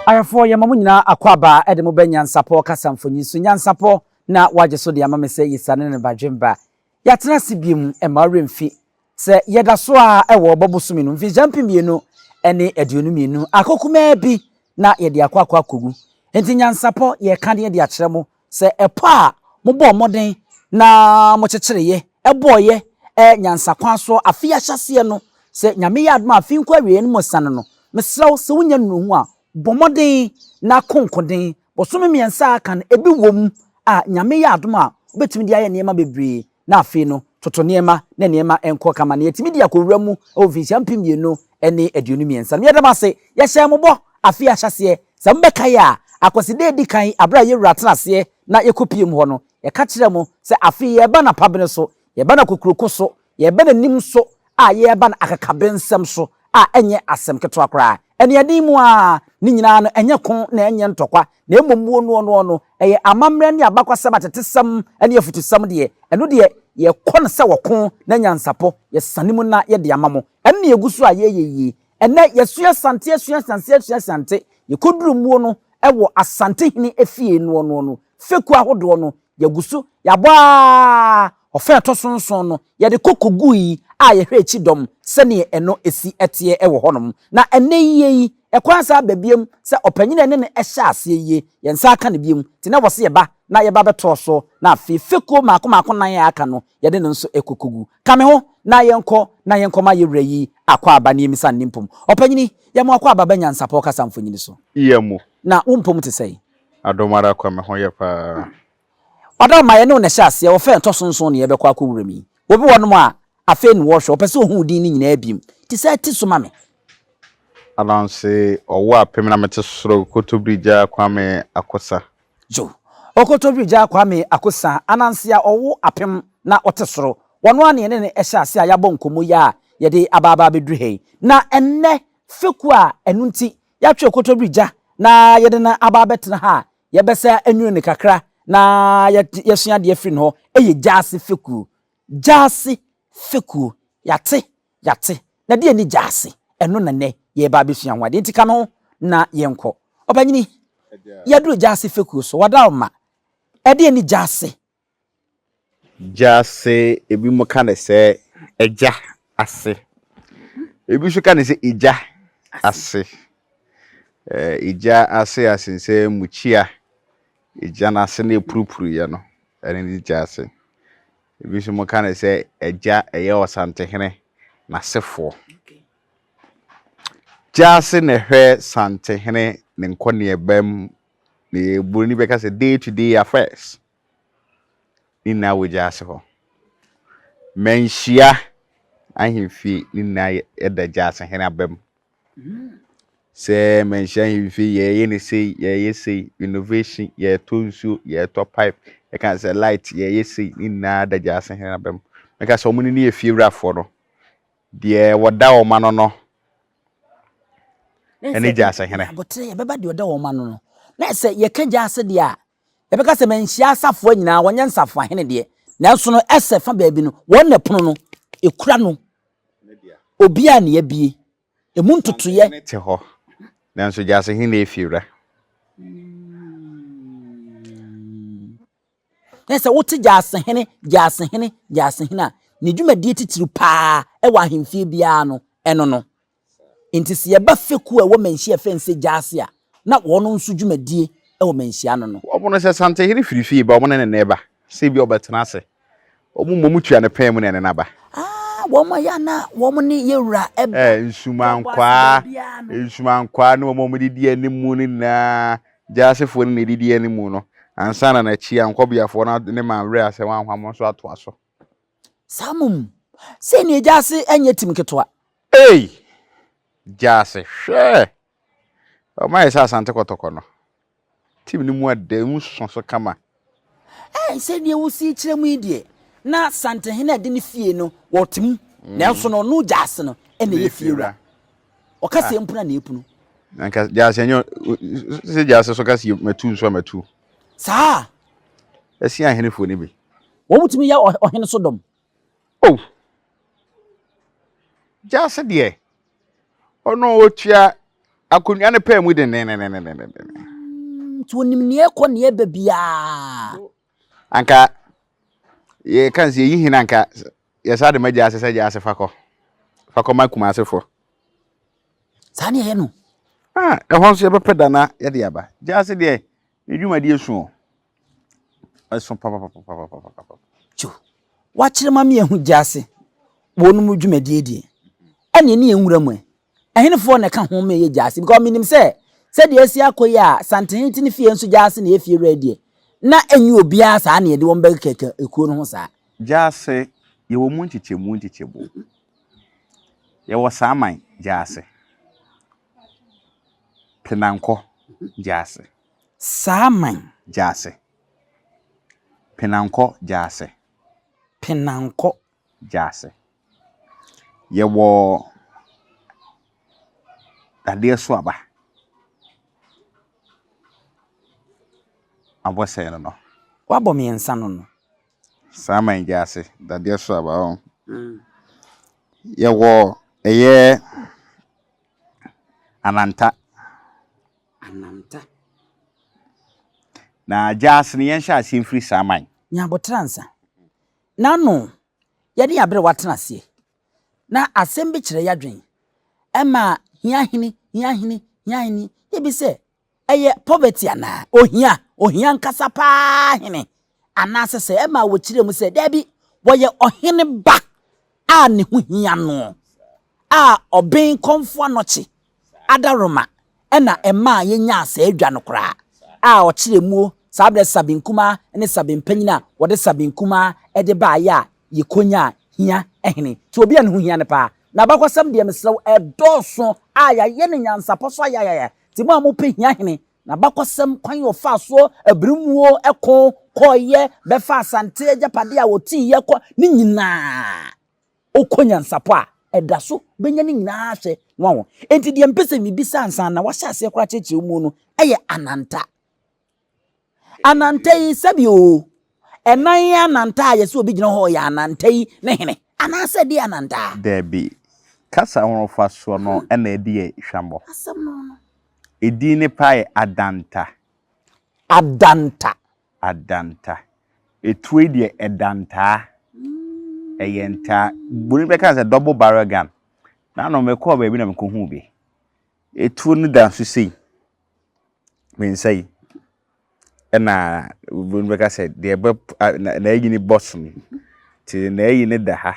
Arafo ya mamu nyina akwaba ede mo NYANSAPO kasamfonyi so NYANSAPO na waje so de amame se yisane ne badwemba ya tena sibiem e ma remfi se yeda so a e wo bobosumi no mfi jampi mienu ene aduonu mienu akokuma bi na ye de akwa kogu enti NYANSAPO ye ka de akere mo se epo a mo bo moden na mo chechereye e boye NYANSAPO so afia hyase no se nyame ya adoma afi nkwa wie no mo sane no mesraw se wonya nuhu a bomodin na konkoden bosome miensa kan ebi wom a nyame ya adoma obetimi dia ye niema bebre na afi no toto niema na niema enko kama na yetimi dia kowura mu ofisi ampimienu ene aduonu miensa me yedama se ye hye mobo afi ahyase se mbeka ya akwaside di kan abra ye wuratenase na yekopiem ho no ye ka kire mu se afi ye ba na pabene so ye ba na kokuroko so ye ba na nim so a ye ba na akakabensem so a enye asem keto akra ene yadimu a ni nyina no enye kon na enye ntokwa na emommuo no eye amamre ne abakwasem atetesem ene afutusem de eno de ye kon se wokon na NYANSAPO ye sanimu na ye de amamo ene yegusu a ye ene yesu Asante ye koduru muo no ewo Asante hini efie no feku ahodo no yegusu yaba ofa etosonson no ye de kokogu yi a ye hwe chidom se ne eno esi etie ewo honom na ene yi ekwansa babiem se opanyine ne ehya ase yi yensa aka ne biem ti na wose ye ba na ye ba beto so na afi feku mako nan ya aka no ye de nso ekokogu kame ho na yenko ma ye wrayi akwa aba ne emisa nimpum opanyini ye mo akwa aba NYANSAPO kasamfonyini so yemu na umpum te sei adomara kwa me ho ye pa odama ye ne na hya ase wo fe ntosonson ne ye bekwa akowurami obi wonom a afi ne wo hwe opese ohu din ni nyina abiem ti sei ti so ma me ananse owo apem na mete soro kotobrija kwa me akosa jo okotobrija kwa me akosa ananse ya owo apem na otesoro wono ane ne ehya ase a yabɔ nkomo ya ye de ababa bedru hei na enne feku a enunti ya twe okotobrija na ye de na ababa betena ha ye besa anwuru ne kakra na ye sua de afiri no eye Gyaase feku yate na de ni Gyaase eno na ne ye ba besua ho ade ntika no na yenko obanyini ye duru Gyaase feku so wada ma e de ni Gyaase ebi mo kan se eja ase ebi so kan se eja ase eja ase asense muchia eja na ase na purupuru ye no ene ni Gyaase ebi so mo kan se eja eye Asante hene na sefo Gyaase ne hwe Sante hene ne nkone ebam ne buruni beka se day to day affairs ina wo Gyaase ho Manhyia ahimfi ina eda Gyaase hene abam se Manhyia ahimfi ye ne sei ye sei innovation ye tonsu ye to pipe e kan se light ye sei ina da Gyaase hene abam meka se omuni ne efie wrafo no de woda o ma no ene Gyaase hene abotre ye beba de woda o ma no na se ye ka Gyaase de a ye beka se Manhyia asafo nyina wonye nsafo hene de nanso no ese fa baabi no won na pono no ekura no obi a ne yabie emu ntotoye te ho nanso Gyaase hene efiewra nese wote Gyaase hene a ne dwumadi titiru pa e wa ahemfie bia no eno no enti se ye ba feku e wo Manhyia fense Gyaase a na wono nso dwumadi e wo Manhyia no obono se Sante hene firifie ba obono ne neba se bi obetena ase omumomu tua ne pan mu ne naba womo ya na womo ni yewura eba nsumankwa ne womo didi animu ni na Gyaase fo ne didi animu no ansana na chi ankobiafo na ne manwre ase wan hwamo so ato aso samum se ne Gyaase enye timketoa Gyaase hwe o mai sa Asante kotoko no tim ni mu ade mu sonso kama se ne wusi kiremu idie na Sante hene de ne fie no wotim nanso no no Gyaase no ene ye fiewura o ka se mpuna na epunu nanka Gyaase enyo se Gyaase so ka se matu sa esi ahene fo ni bi wo mutumi ya ohene so dom Gyaase de ono otua Akonya ne pɛ mu de ne. To nim ne ekɔ ne bebia. Anka ye kan se yi hina anka ye sa de ma Gyaase fakɔ ma Kumasi fo. Sa ne ye no. Ehon so ye bepɛ da na ye de aba. Gyaase de edwuma de esu. Eso papa. Chu. Wa kyerɛ ma me ehu Gyaase. Wo no mu dwumadie die. Ɛne ne enwura mu. Ehenefo na ka ho me ye Gyaase because minim sɛ de esi akoyi a santenhiti ne fie nso Gyaase na efie radie. Na enyi obia sa na ye de won bɛ keke ekuo no ho sa. Gyaase ye wo mu ntikyebo. Ye wo saman Gyaase. Penanko Gyaase. Saman Gyaase. Penanko Gyaase. Penanko Gyaase. Ye wo ade so aba. Abose no. Wa bɔ me nsa no. Saman Gyaase, ade so aba on. Ye wo eye Ananta. Na Gyaase ne yɛnhyɛ ase mfiri saman. Nya botransa. Na no, ye de abre watena se. Na asɛm bi kyerɛ yadwen. Ɛma hiahini ye bi se eye poverty ana ohia nkasa pa hene ana sese ɛma wo kyerɛ mu se da bi woyɛ ɔhene ba a ne ho hia no a ɔben konfo anoche adaroma ɛna ɛma yenya asa adwa no kra a ɔkyerɛ mu sabre sabinkuma ne sabimpanyina wɔde sabinkuma ɛde ba ya yekonya hia ehene ti obi a ne ho hia ne pa na bakosam de mesrew edoso aya ye ne NYANSAPO so aya ti mo amope hia hene na bakosam kwan yo fa so abrimuo ekon koye be fa Asante ajapade a woti ye ko ni nyina okonya NYANSAPO a eda so benya ni nyina hwe wo enti de mpese mi bisa ansan na wahya ase kora cheche mu no eye ananta yi sabio enan ananta ye so obi gina ho ya ananta yi ne hene anase di ananta Debi kasa hono fa so no na edi hwambo asem no edi ne pae adanta etue de edanta eyenta buri be kan se double barrel gun na no me call ba bi na me ko hu bi etu ne da so sei me sei na buri be kan se de be na yi ni boss me ti na yi ne da ha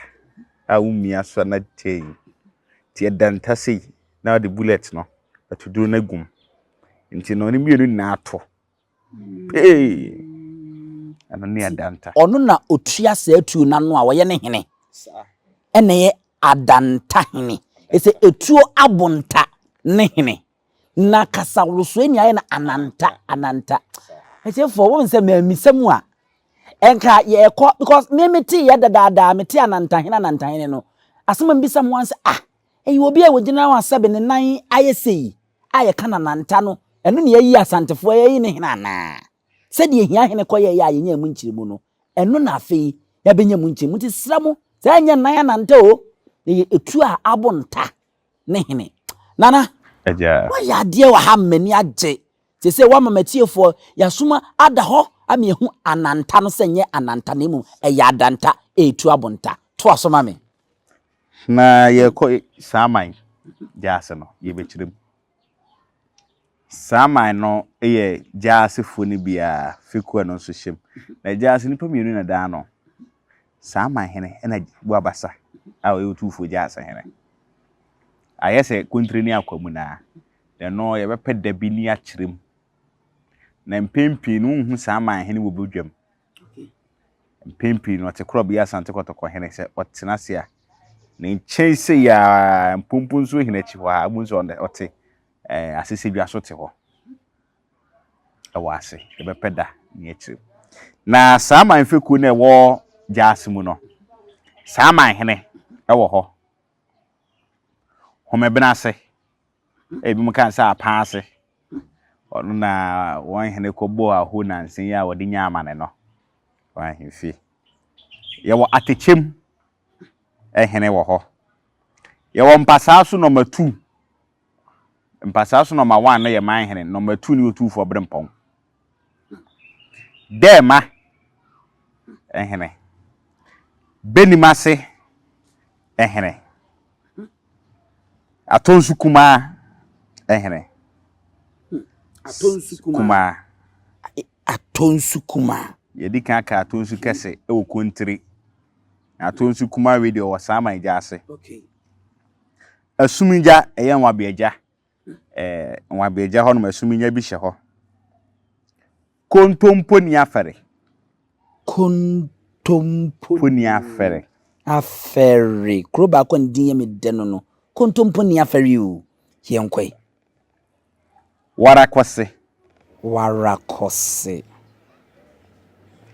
a umia so na tei ti edanta sei na the bullet no atudu na gum nti no ni mienu na ato ano ne adanta ono na otua sa atu na no a wo ye ne hene ene ye adanta hene ese etuo abonta ne hene na kasawruso eni aye na ananta ese for wo nse mamisam a enka ye ko because me ti ye dada me ti ananta hene no asema mbisam wanse eyi obi a wogina wa sabe ne nan aye sei aye kana nanta no eno ne yi asantefo yi ne hena na se de hia hene koye ya ye nya mu nkyiremu no eno na afei ya benya mu nkyiremu ti sramo se anya nan nanta o etu a abonta ne hene nana aja wa ya de wa ha mani age se wa mamatiefo ya suma ada ho ame hu ananta no se nye ananta ne mu ya adanta etu abonta to asoma me na ye ko saman Gyaase no ye bekyirem saman no ye Gyaase fo ni bia fiku no so hyem na Gyaase ni pamienu na da no saman hene na bu abasa a o yotufo Gyaase hene ayese kontreni akwamu na no ye bepe da bi ni akyirem na mpempi no hu saman hene wo bodwam mpempi no te kro bia Asante kotoko hene se otena se a ne chense ya mpumpu nso hinachi wa amunso on ote asese bia so te ho awase e be peda ne achi na saman feku na wo Gyaase mu no saman hene e wo ho homebena ase e bi mu kan sa apa ase onu na won hene kobo aho na nsen ya wodi nya amane no wa hemfi ye wo atechem hene wo ho ye wo mpasa so number 2 mpasa so number 1 na ye manhene number 2 ni otu for brempon dema ehene benimase ehene atonsu kuma ehene atonsu kuma atonsu kuma yedi kan ka atonsu kese e wo kontri atonsu kuma we de wo sama Gyaase okay asuminja eye nwabeja nwabeja ho no asuminja bi hye ho kontompo ni afere kontompo ni afere afere kroba ko ndin ye me de no kontompo ni afere o yenkoi warakose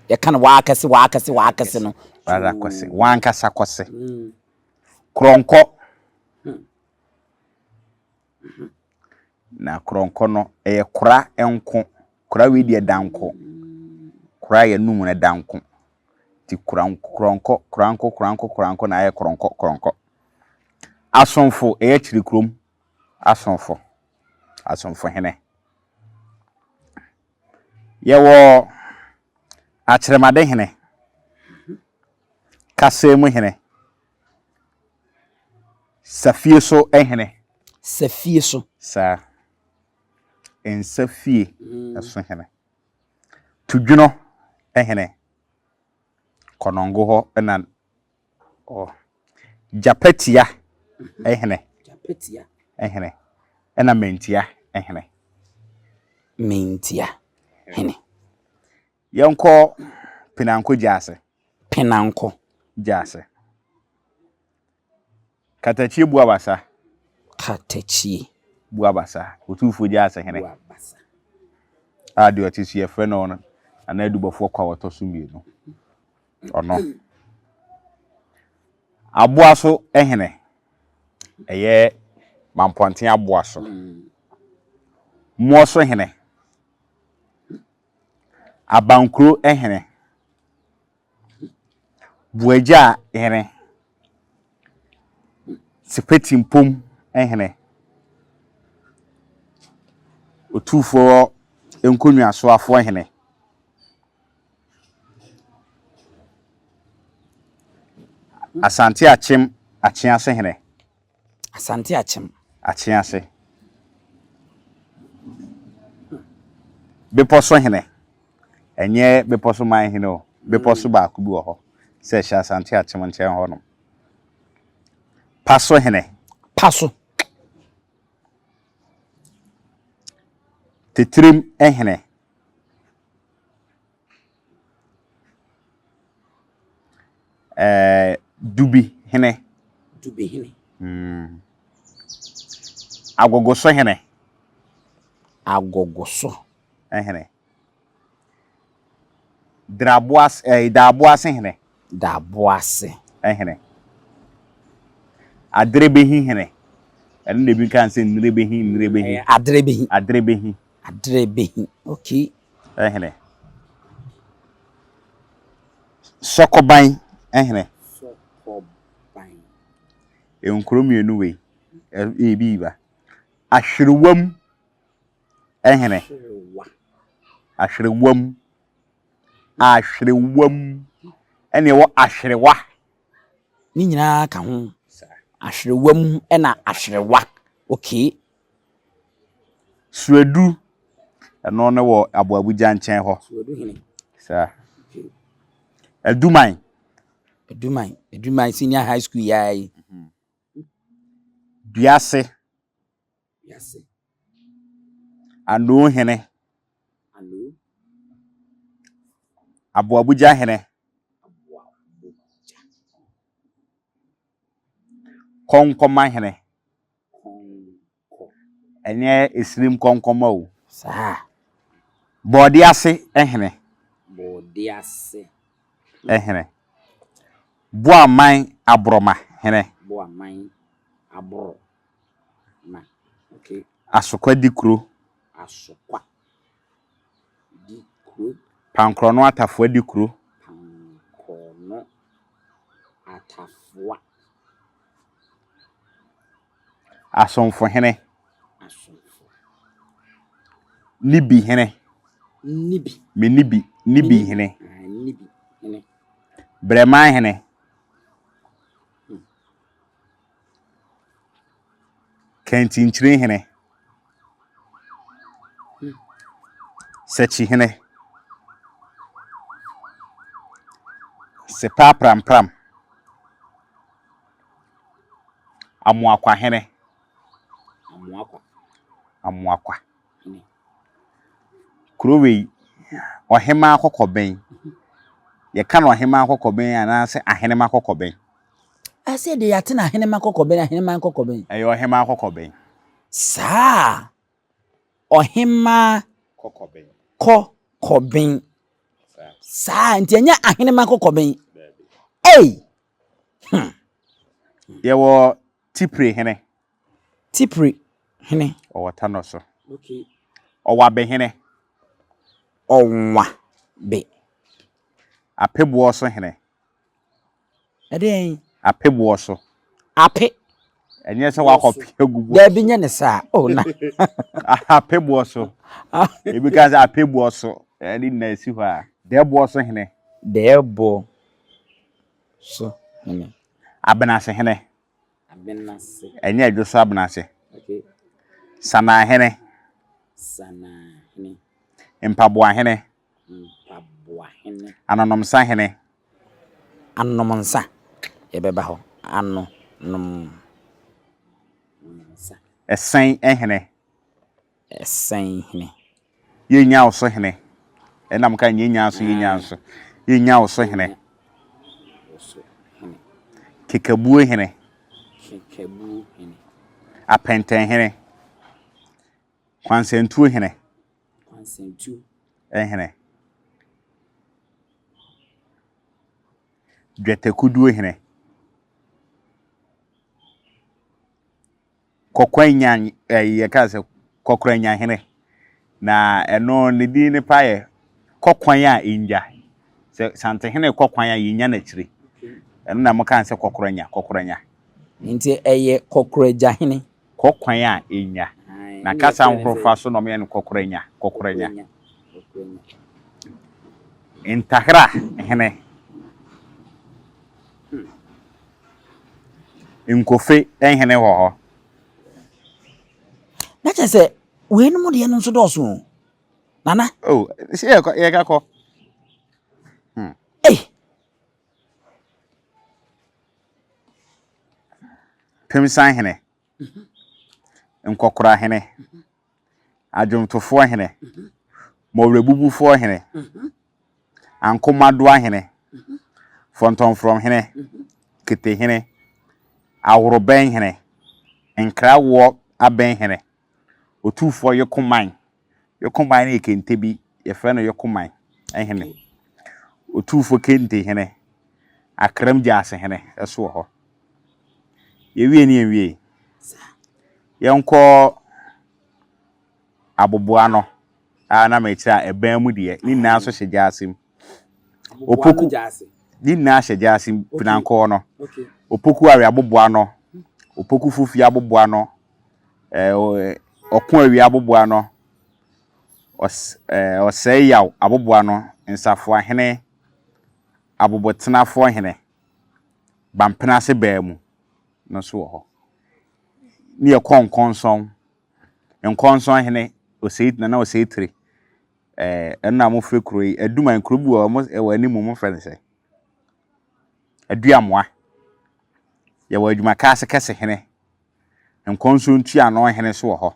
ya kan wakase no warakose wankasa kose kronko na kronko no kura enko kura we die danko kura ye numu na danko ti kronko na ye kronko asonfo chiri krom asonfo hene ye wo akyeremade hene kasemu hene safie so hene safie so sa en safie so hene tudwuno hene konongo ho na japetia hene na mentia hene yonko pinanko Gyaase katachie buabasa otufo Gyaase hene adi otisi ye fe no na adubofo kwa wotoso mienu ono aboaso hene eye mamponten aboaso muoso hene abankro hene buaja hene sipetimpom hene otufo enkonwa so afo hene Asante Achiase hene Asante Achiase beposo hene enye beposo man hene o beposo ba ku bi wo ho se sha Asante Achem nchen ho no paso hene tetrim hene dubi hene agogoso hene hene daboase hene hene adrebehi hene ene ne bi kan se nrebehi adrebehi okay hene sokoban hene enkrommienu we ebiba ahwerewam hene ahwerewam ene wo ahwerewa ni nyina ka ho ahwerewam na ahwerewa okay suedu eno ne wo aboabuja nchen ho suedu hene sa eduman senior high school yai Gyaase ano hene aboabuja hene konkoma hene enye eslim konkoma o sa bodiase hene hene boaman abroma hene okay asokwa dikro pankrono atafo dikro asonfo hene Asomfo. Nibi hene. Nibi. Me nibi hene. Nibi hene. Brema hene. Kentinchire hene. Sechi hene. Sepa pram. Amuakwa hene. Amuakwa. Kurowe ohema akokoben. Ye kan ohema akokoben anase ahenema akokoben. I said they are na ahene makokoben ahene makokoben. Ayo ohema akokoben. Sa. Ohema Kokoben. Kokoben. Sa nti anya ahene makokoben. Hey. Ye wo tipre hene. Tipre hene. O watano so. Okay. O wabe hene. Onwa be. Apebo so hene. Ade Apebo so. ape. Enye se wakopie gugu. Da bi nya ne sa. Oh na. Apebo so. E because apebo so. Eni na esi ho a. Debo so hene. Debo so hene. Abenase hene. Abenase. Enye adwo so abenase. Okay. Sana hene. Sana hene. Mpaboa hene. Mpaboa hene. Anonomsa hene. Anonomsa. Ebeba ho. Anonomsa. Esen hene. Esen hene. Yenya oso hene. Enam kan yenya so yenya so. Yenya oso hene. Oso hene. Kekabu hene. Kekabu hene. Apenten hene. Kwansentu hene. Kwansentu hene. Dwetekudu hene. Kokwanya ye kaze kokranya hene. Na eno ne di ne paye kokwanya inja. Se sante hene kokwanya yinya na chiri. Eno na mo kan se kokranya. Nti eye kokoraja hene. Kokwanya inya. Na kasa nkrofo so no me ne kokranya. Intahra hene. Nkofe hene ho. Na che se we no de no so doso. Nana. Oh, see ye ga ko. Eh. Pemsan hene. Nkokora hene. Adwomtofo hene. Mowrebubufo hene. Ankomado hene. Fonton from hene. Kete hene. Awroben hene. Enkrawo aben hene. Otufo yokuman. Yokuman e kente bi ye fe no yokuman hene. Otufo kente hene. Akram Gyaase hene eso ho. Ye wie ni wie. Yenko aboboa no na me kira eban mu de ni na so hye Gyaase. Opoku Gyaase. Ni na hye Gyaase pinanko no. Okay. Opoku awe aboboa no. Opoku fufi aboboa no. Okun awi aboboa no. Osei yaw aboboa no. Nsafo ahene abobotenafo hene. Bampena se baamu no so ho. Ni e konkonson. Nkonson hene osei na osei tiri. Enna mo frekroi eduman krobu o mo animu mo fere se. Aduamoa. Ye wa adwuma kase hene. Nkonson tua no hene so ho.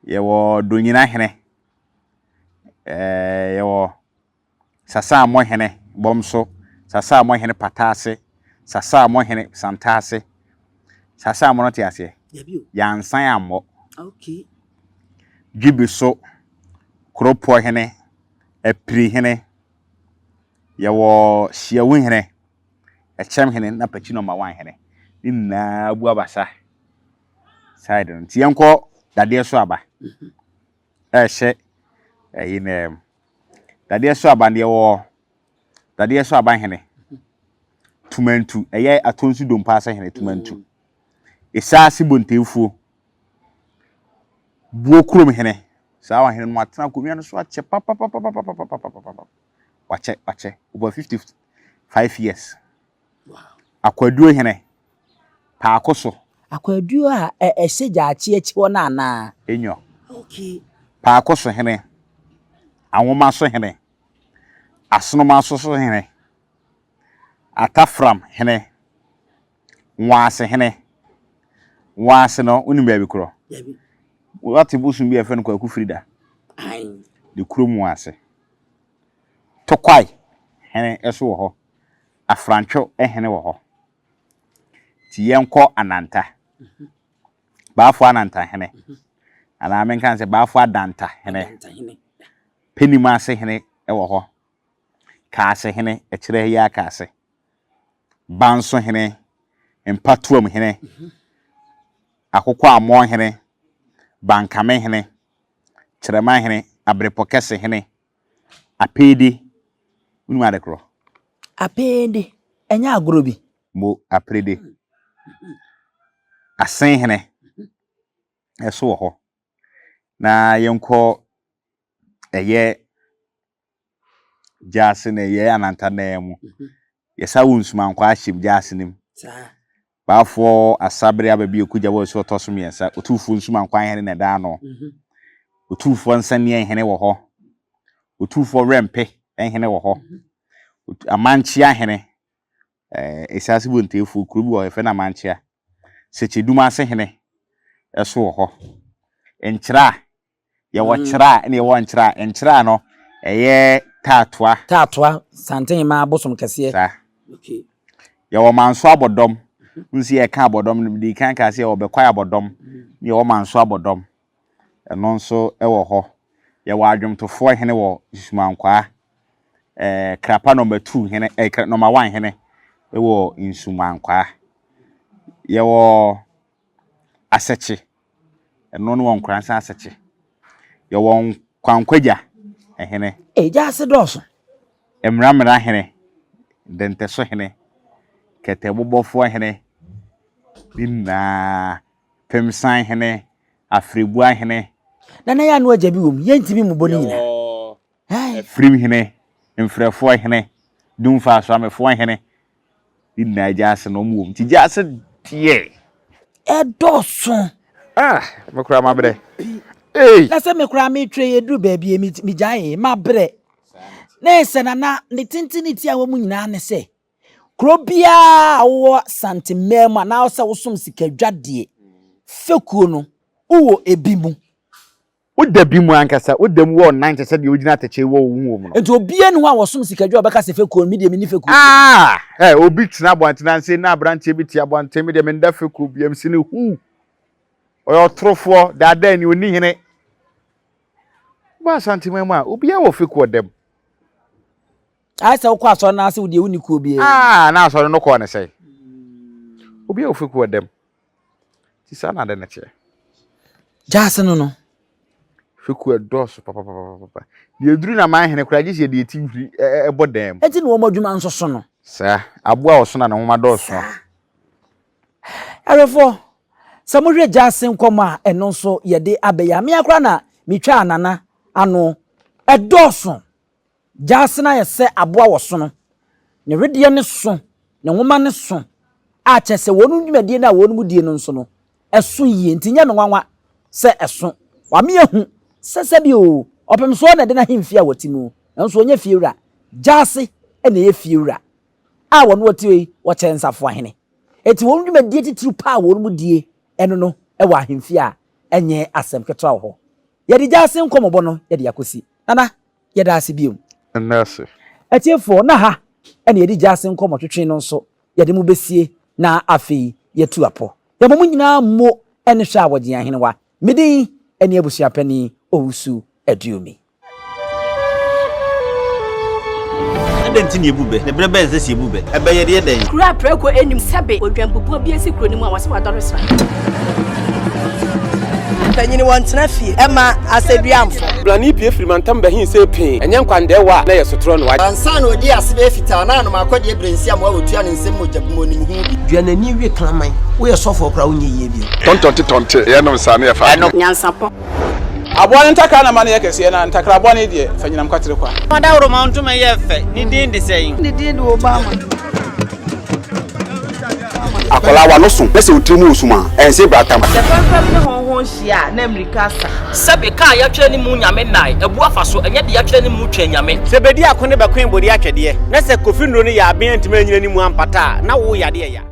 Ye wo donyina hene. Ye wo sasa mo hene bomso. Sasa mo hene patase. Sasa mo hene santase. Sasa mo no te ase. Yansan ammo. Okay. Gibiso kropo hene. Epri hene. Ye wo hyewu hene. Echem hene na pachi no ma wan hene. Ni na bu abasa. Side no ti enko dade so aba. Ehye eyine dade so aba ne wo dade so aba hene. Tumantu eye atonsu dompa asa hene tumantu. Isaasi bontefuo. buo krom hene saa wa hene no atena komia no so ache papa wache over 55 years akwaduo hene paakoso akwaduo a ehye Gyaase achi wona ana enyo okay paakoso hene awoma so hene asonoma so hene atafram hene nwaase hene nwaase no uni baabi kro yabi wati busum bi efe no kwa kufrida ai de krom waase tokwai hene eso wo ho afrancho hene wo ho ti yenko ananta baafo ananta hene ana men kan se baafo adanta hene penima se hene wo ho kaase hene ekire ya kaase banso hene empatuam hene akokwa amo hene bankame hene kirema hene abrepokese hene apedi unu adekro apedi enya agorobi mo aprede asen hene eso wo ho na yenko eye Gyaase na ye ananta na emu yesa wonsuma nkwa ahim Gyaase nim baafo asabre ababi okuja wo so tosom yesa otufu nsuma nkwa hene na da no otufu nsane hene wo ho otufu rempe hene wo ho amanchia hene esase bontefu kurubi wo efe na amanchia secheduma ase hene eso wo ho enchira ye wo chira ne wo enchira no eye tatwa santen ma bosom kese okay ya wo manso abodom nsi ye ka abodom di kan ka se wo be kwa abodom ye wo manso abodom eno nso e wo ho ye wo adwomtofo hene wo nsumankwa krapa number 2 hene number 1 hene e wo nsumankwa ye wo asechi eno no won kransa asechi ye wo kwankwaja hene Gyaase doso emramra hene denteso hene ketebobofo hene binna pemsan hene afribu hene na ya no ajabi wom yentimi mu boni nyina frim hene emfrefo hene dumfa so amefo hene binna Gyaase no mu wom ti Gyaase tie doso mekura mabre na se mekura me twe edu baabi mi gyae mabre na ese na ne tintiniti a wo mu nyina ne se krobia wo santimema na wo se wo som sikadwade fekuo no wo ebimu wodabimu ankasa wodam wo 90 se de ogina tache wo wo mu no enti obia ne ho a wo som sikadwa obeka se fekuo mi de mi ni fekuo obi tina abontina nse na abrantie bi ti abontin mi de mi nda fekuo biam sine hu oyo trofo dada ni oni hene ba santimema obia wo fekuo dem ai se wo aso na ase wo de woni kuo bi na aso no ko ne sei obia wo fekuo dem ti sana de na che Gyaase no fekuo dos papa de eduru na man hene kura gise de ti bodem enti no wo madwuma nso so no sa aboa wo so na homa dos no arefo samohwe Gyaase nkom a eno nso ye de abeya me akra na mitwa anana ano edoso Gyaase na ye se aboa wo so no ne redie ne so ne homa ne so a chese wonu dwumadie na wonu mu die no nso no eso yie ntinya me nwanwa se eso wa me ehu sese bi o opem so na de na himfia watimu nso onye fiewura Gyaase ene ye fiewura a wonu wati wo chensafo ahene eti wonu dwumadie titiru pa wonu mu die eno no e wa himfia enye asem ketwa ho ye de Gyaase nkomobo no ye de yakosi nana ye da ase biom nase etiefo na ha ene ye de Gyaase nkomo twetwe no nso ye de mu besie na afei ye tu apo ye mo nyina mo ene hwa wogye ahene wa medi ene abusua pani owusu aduomi Adenti ni ebube ne brebe nse si ebube ebe ye de den kura preko enim sebe odwampopo bi esi kuro ni mu awase wadoresa tanyini wontena fie ema aseduamfo blani pie frimantam bahin se pin enye nkwande wa na yesotro no wa ansa na odi asebe fita na no makodi ebrensi am wa otua ne nsem mojabumo nim hu bi duanani wie klaman wo ye sofo kra wo nye yie bi tontonte ye no sane ya fa NYANSAPO Aboa ntakra na mane yakese na ntakra aboa ne de fanyinam kwatere kwa. Mada woro ma ntoma ye fe ni din de sey. Ni din de Obama. Akola wa no so pese otrimu osuma ense bratam. The problem ne honhon hia na America sa. Sebe ka ya twa ni mu nyame nai ebu afa so enye de ya twa ni mu twa nyame. Sebedi akone bekwen bodi atwede. Na se kofi nro ne ya aben ntima nyina ni mu ampata na wo yade ya.